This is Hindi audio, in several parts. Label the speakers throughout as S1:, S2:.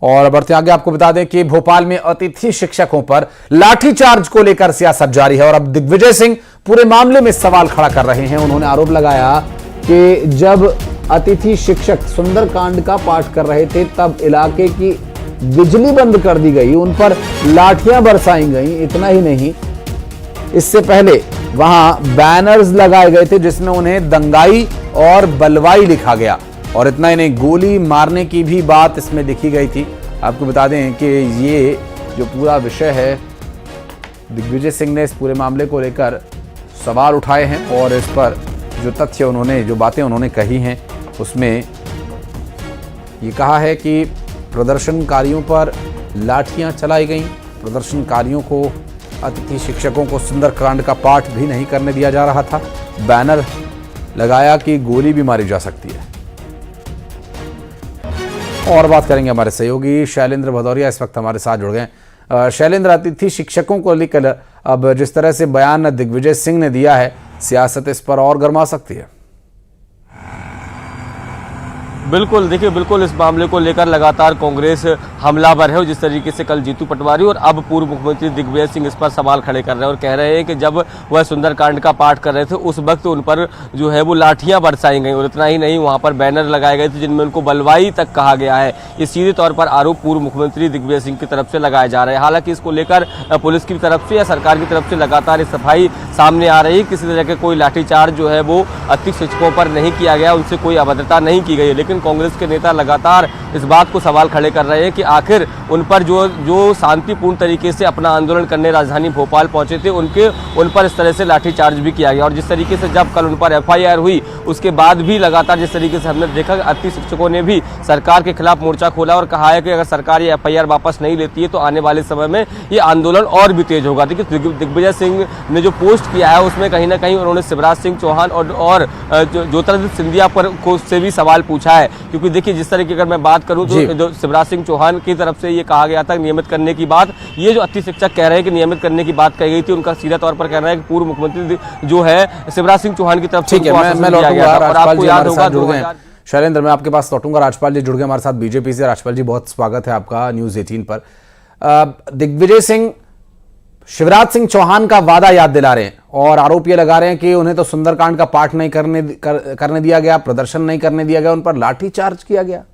S1: और बढ़ते आगे आपको बता दें कि भोपाल में अतिथि शिक्षकों पर लाठीचार्ज को लेकर सियासत जारी है और अब दिग्विजय सिंह पूरे मामले में सवाल खड़ा कर रहे हैं। उन्होंने आरोप लगाया कि जब अतिथि शिक्षक सुंदरकांड का पाठ कर रहे थे तब इलाके की बिजली बंद कर दी गई, उन पर लाठियां बरसाई गई। इतना ही नहीं, इससे पहले वहां बैनर्स लगाए गए थे जिसमें उन्हें दंगाई और बलवाई लिखा गया और इतना ही नहीं, गोली मारने की भी बात इसमें लिखी गई थी। आपको बता दें कि ये जो पूरा विषय है, दिग्विजय सिंह ने इस पूरे मामले को लेकर सवाल उठाए हैं और इस पर जो तथ्य उन्होंने, जो बातें उन्होंने कही हैं, उसमें ये कहा है कि प्रदर्शनकारियों पर लाठियां चलाई गईं, प्रदर्शनकारियों को, अतिथि शिक्षकों को सुंदरकांड का पाठ भी नहीं करने दिया जा रहा था, बैनर लगाया कि गोली भी मारी जा सकती है। और बात करेंगे हमारे सहयोगी शैलेंद्र भदौरिया इस वक्त हमारे साथ जुड़ गए। शैलेंद्र, अतिथि शिक्षकों को लेकर अब जिस तरह से बयान दिग्विजय सिंह ने दिया है, सियासत इस पर और गर्मा सकती है।
S2: बिल्कुल, देखिए बिल्कुल इस मामले को लेकर लगातार कांग्रेस हमलावर है और जिस तरीके से कल जीतू पटवारी और अब पूर्व मुख्यमंत्री दिग्विजय सिंह इस पर सवाल खड़े कर रहे हैं और कह रहे हैं कि जब वह सुंदरकांड का पाठ कर रहे थे उस वक्त उन पर जो है वो लाठियां बरसाई गई और इतना ही नहीं, वहां पर बैनर लगाए गए थे जिनमें उनको बलवाई तक कहा गया है। ये सीधे तौर पर आरोप पूर्व मुख्यमंत्री दिग्विजय सिंह की तरफ से लगाया जा रहा है। हालांकि इसको लेकर पुलिस की तरफ से या सरकार की तरफ से लगातार इस सफाई सामने आ रही है। किसी तरह के कोई लाठीचार्ज जो है वो अतिथि शिक्षकों पर नहीं किया गया, उनसे कोई अभद्रता नहीं की गई, लेकिन कांग्रेस के नेता लगातार इस बात को सवाल खड़े कर रहे हैं कि आखिर उन पर जो शांतिपूर्ण तरीके से अपना आंदोलन करने राजधानी भोपाल पहुंचे थे उन पर इस तरह से लाठीचार्ज भी किया गया और जिस तरीके से जब कल उन पर एफआईआर हुई उसके बाद भी लगातार जिस तरीके से हमने देखा अतिथि शिक्षकों ने भी सरकार के खिलाफ मोर्चा खोला और कहा है कि अगर सरकार ये एफआईआर वापस नहीं लेती है तो आने वाले समय में ये आंदोलन और भी तेज होगा। देखिए दिग्विजय सिंह ने जो पोस्ट किया है उसमें कहीं ना कहीं उन्होंने शिवराज सिंह चौहान और ज्योतिरादित्य सिंधिया पर से भी सवाल पूछा है, क्योंकि देखिए जिस तरह की अगर मैं बात करूं तो जो शिवराज सिंह चौहान की तरफ से ये कहा गया था नियमित करने की बात, ये जो अतिथि शिक्षक कह रहे हैं कि नियमित करने की बात कही गई थी, उनका सीधा तौर पर कहना है कि पूर्व मुख्यमंत्री जो है शिवराज सिंह चौहान की तरफ से
S1: शैलेंद्र, मैं आपके पास लौटूंगा। राजपाल जी जुड़ गए हमारे साथ बीजेपी से। राजपाल जी, बहुत स्वागत है आपका न्यूज 18 पर। दिग्विजय सिंह शिवराज सिंह चौहान का वादा याद दिला रहे हैं और आरोप ये लगा रहे हैं कि उन्हें तो सुंदरकांड का पाठ नहीं करने दिया गया, प्रदर्शन नहीं करने दिया गया, उन पर लाठीचार्ज किया गया।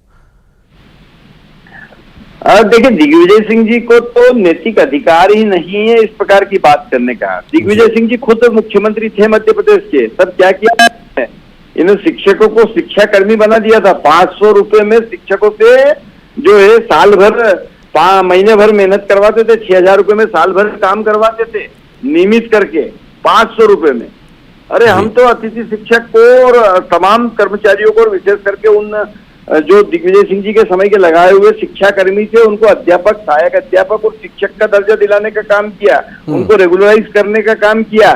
S3: देखिए, दिग्विजय सिंह जी को तो नैतिक अधिकार ही नहीं है इस प्रकार की बात करने का। दिग्विजय सिंह जी खुद मुख्यमंत्री थे मध्य प्रदेश के, तब क्या किया है, इन्होंने शिक्षकों को शिक्षा कर्मी बना दिया था। 500 रुपए में शिक्षकों से जो है साल भर, महीने भर मेहनत करवाते थे, 6000 रुपए में साल भर काम करवाते थे नियमित करके 500 रुपए में। अरे हम तो अतिथि शिक्षक को और तमाम कर्मचारियों को, विशेष करके उन जो दिग्विजय सिंह जी के समय के लगाए हुए शिक्षा कर्मी थे उनको अध्यापक, सहायक अध्यापक और शिक्षक का दर्जा दिलाने का काम किया, उनको रेगुलराइज करने का काम किया।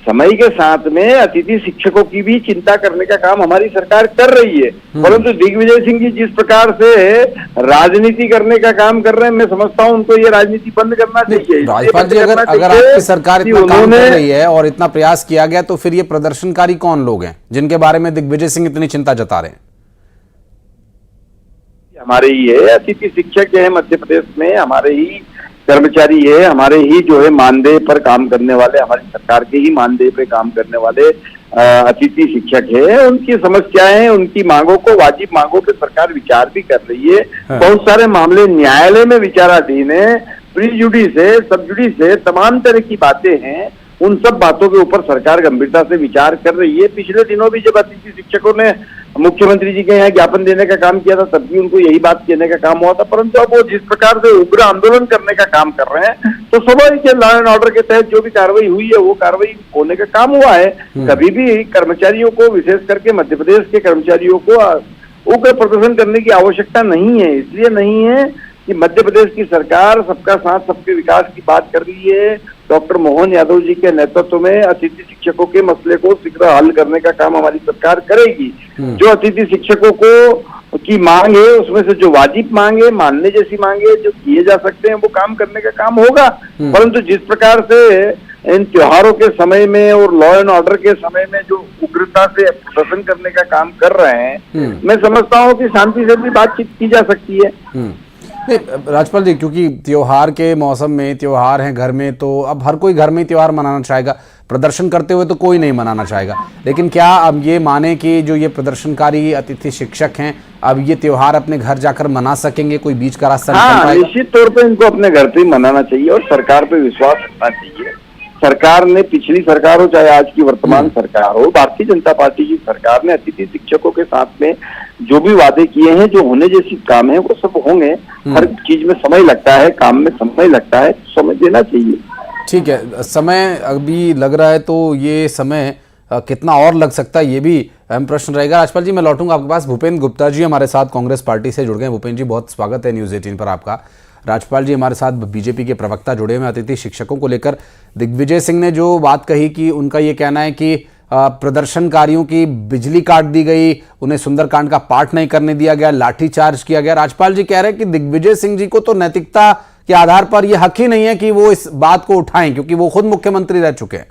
S3: समय के साथ में अतिथि शिक्षकों की भी चिंता करने का काम हमारी सरकार कर रही है, परंतु दिग्विजय सिंह जी जिस प्रकार से राजनीति करने का काम कर रहे हैं, मैं समझता हूं उनको ये राजनीति बंद करना चाहिए।
S1: राजपाल जी, अगर आपकी सरकार इतना काम कर रही है और इतना प्रयास किया गया तो फिर ये प्रदर्शनकारी कौन लोग हैं जिनके बारे में दिग्विजय सिंह इतनी चिंता जता रहे हैं?
S3: हमारे ही है अतिथि शिक्षक है मध्य प्रदेश में, हमारे ही कर्मचारी है, हमारे ही जो है मानदेय पर काम करने वाले, हमारी सरकार के ही मानदेय पे काम करने वाले अतिथि शिक्षक है। उनकी समस्याएं, उनकी मांगों को, वाजिब मांगों पे सरकार विचार भी कर रही है। बहुत सारे मामले न्यायालय में विचाराधीन है, प्री जुडिस है, सब जुडिस है, तमाम तरह की बातें हैं। उन सब बातों के ऊपर सरकार गंभीरता से विचार कर रही है। पिछले दिनों भी जब अतिथि शिक्षकों ने मुख्यमंत्री जी के यहाँ ज्ञापन देने का काम किया था तब भी उनको यही बात कहने का काम हुआ था, परंतु अब वो जिस प्रकार से उग्र आंदोलन करने का काम कर रहे हैं तो स्वाभाविक है, लॉ एंड ऑर्डर के तहत जो भी कार्रवाई हुई है वो कार्रवाई होने का काम हुआ है। कभी भी कर्मचारियों को, विशेष करके मध्य प्रदेश के कर्मचारियों को उग्र प्रदर्शन करने की आवश्यकता नहीं है। इसलिए नहीं है कि मध्य प्रदेश की सरकार सबका साथ सबके विकास की बात कर रही है। डॉक्टर मोहन यादव जी के नेतृत्व में अतिथि शिक्षकों के मसले को शीघ्र हल करने का काम हमारी सरकार करेगी। जो अतिथि शिक्षकों को की मांग है उसमें से जो वाजिब मांग है, मानने जैसी मांग है, जो किए जा सकते हैं वो काम करने का काम होगा। परंतु जिस प्रकार से इन त्योहारों के समय में और लॉ एंड ऑर्डर के समय में जो उग्रता से प्रदर्शन करने का काम कर रहे हैं, मैं समझता हूँ कि शांति से भी बातचीत की जा सकती है।
S1: नहीं, राजपाल जी, क्योंकि त्योहार के मौसम में त्योहार हैं घर में, तो अब हर कोई घर में त्योहार मनाना चाहेगा, प्रदर्शन करते हुए तो कोई नहीं मनाना चाहेगा, लेकिन क्या अब ये माने कि जो ये प्रदर्शनकारी अतिथि शिक्षक हैं अब ये त्योहार अपने घर जाकर मना सकेंगे, कोई बीच का रास्ता निकल
S3: हाँ,
S1: पाएगा?
S3: निश्चित तौर पे इनको अपने घर पे ही मनाना चाहिए और सरकार पे विश्वास रखना चाहिए। सरकार ने, पिछली सरकार हो चाहे आज की वर्तमान सरकार हो, भारतीय जनता पार्टी की सरकार ने अतिथि शिक्षकों के साथ में जो भी वादे किए हैं, जो होने जैसी काम है वो सब होंगे। हर चीज में समय लगता है, काम में समय लगता है, समय देना चाहिए।
S1: ठीक है, समय अभी लग रहा है, तो ये समय कितना और लग सकता है ये भी अहम प्रश्न रहेगा। राजपाल जी, मैं लौटूंगा आपके पास। भूपेंद्र गुप्ता जी हमारे साथ कांग्रेस पार्टी से जुड़ गए। भूपेंद्र जी, बहुत स्वागत है न्यूज़ 18 पर आपका। राजपाल जी हमारे साथ बीजेपी के प्रवक्ता जुड़े हुए हैं अतिथि शिक्षकों को लेकर। दिग्विजय सिंह ने जो बात कही कि उनका ये कहना है कि प्रदर्शनकारियों की बिजली काट दी गई, उन्हें सुंदरकांड का पाठ नहीं करने दिया गया, लाठीचार्ज किया गया। राजपाल जी कह रहे हैं कि दिग्विजय सिंह जी को तो नैतिकता के आधार पर यह हक ही नहीं है कि वो इस बात को उठाएं, क्योंकि वो खुद मुख्यमंत्री रह चुके हैं।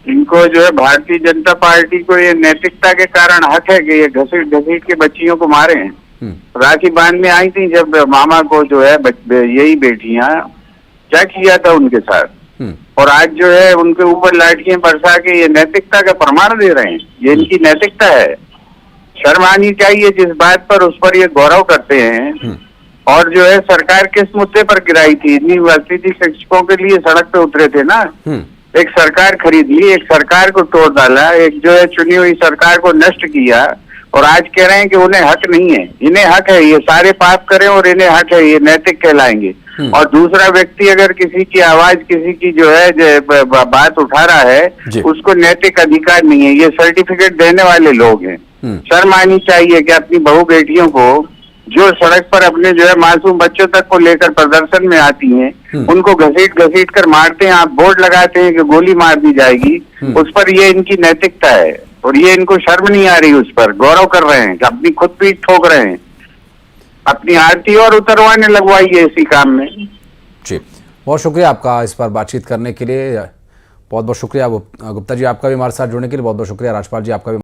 S4: इनको जो है भारतीय जनता पार्टी को ये नैतिकता के कारण हक है कि ये घसीट घसीट के बच्चियों को मारे हैं। राखी बांधने आई थी जब मामा को जो है यही बेटियां, क्या किया था उनके साथ, और आज जो है उनके ऊपर लाठियां बरसा के ये नैतिकता का प्रमाण दे रहे हैं। ये इनकी नैतिकता है। शर्म आनी चाहिए जिस बात पर, उस पर ये गौरव करते हैं। और जो है सरकार किस मुद्दे पर गिराई थी? अतिथि शिक्षकों के लिए सड़क पे उतरे थे ना। एक सरकार खरीद ली, एक सरकार को तोड़ डाला, एक जो है चुनी हुई सरकार को नष्ट किया, और आज कह रहे हैं कि उन्हें हक नहीं है। इन्हें हक है, ये सारे पाप करें और इन्हें हक है, ये नैतिक कहलाएंगे। और दूसरा व्यक्ति अगर किसी की आवाज, किसी की जो है बात उठा रहा है, उसको नैतिक अधिकार नहीं है। ये सर्टिफिकेट देने वाले लोग हैं। शर्म आनी चाहिए कि अपनी बहू बेटियों को, जो सड़क पर अपने जो है मासूम बच्चों तक को लेकर प्रदर्शन में आती हैं, उनको घसीट घसीट कर मारते हैं। आप बोर्ड लगाते हैं कि गोली मार दी जाएगी, उस पर ये इनकी नैतिकता है, और ये इनको शर्म नहीं आ रही, उस पर गौरव कर रहे हैं कि अपनी खुद पीठ ठोक रहे हैं। अपनी आरती और उतरवाने लगवाई है इसी काम में।
S1: जी, बहुत शुक्रिया आपका इस पर बातचीत करने के लिए। बहुत बहुत शुक्रिया गुप्ता जी आपका भी हमारे साथ जुड़ने के लिए। बहुत बहुत शुक्रिया राजपाल जी आपका भी।